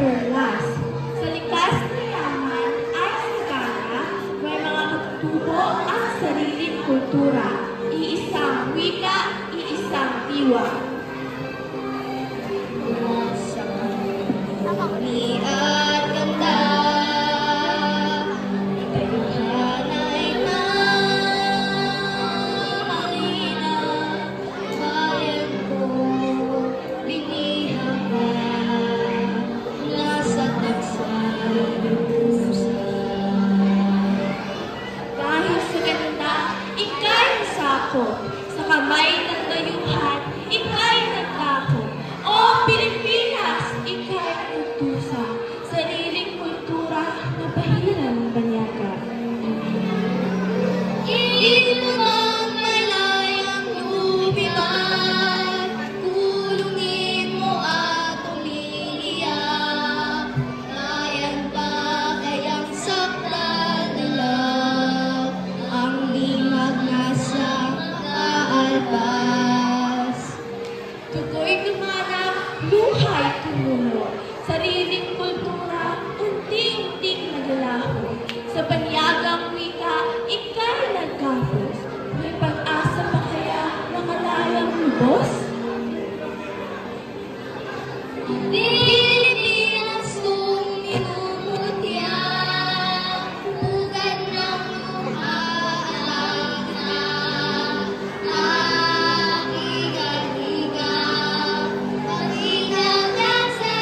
perlas. Sa likas na yaman ay sagana, may mga katutubo ang sariling kultura. Iisang wika, iisang diwa. Ni at ganda, ikayuhanay na halina, bayan ko, binihang ka, nasa tagsay pusa. Dahil sa ganda, ika'y nasakop. Sa kamay ng dayuhan, ika'y nagdako. O Pilipinas, ika'y nagtusa. Sariling kultura na bahiran ng banyaga. Ilumang malayang lumipat, kulungin mo at umiiyak. Bayan pa kayang saktan nila, ang limag nasa kaalpas. Tugoy lumanap, luhay tumulo. Sariling kultura, unti-unting naglalaho. Sa banyagang wika, ika'y nagkapos. May pag-asa pa kaya nakalayang lubos? Pilipinas kung minumutya, pugad ng luha at langit. Higa-higa, pag-higagan sa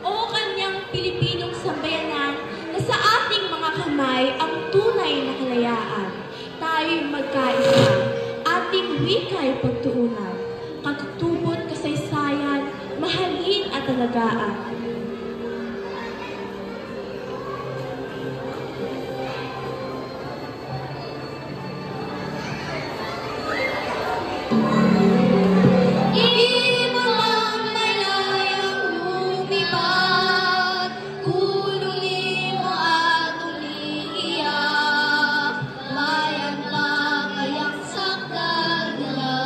O kanyang Pilipinong sambayanan na sa ating mga kamay ang tunay na kalayaan. Tayo'y magkaisa, ating wika'y pagtuunan, katutubot kasaysayan, mahalin at alagaan. Imulang malayang lumipat, kulungin mo at umiiyak. Bayan pa kayang saktan nila,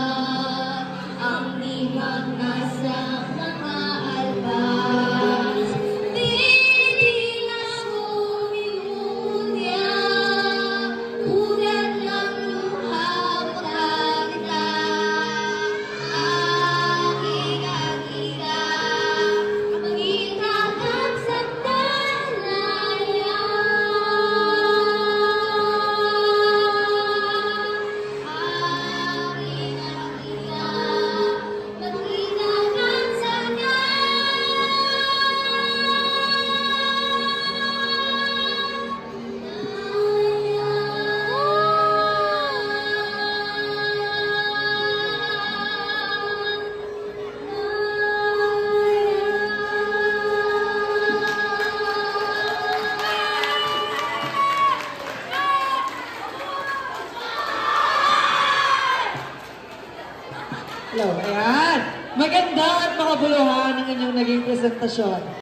ang limag nasa mga albas. Pilipinas kung minumutya, ugat ng luha pagkakita. Higa-higa, pag-higagan sa talaya. Higa-higa, pag-higagan sa Hello, ayan. Maganda at makabuluhan ang inyong naging presentasyon.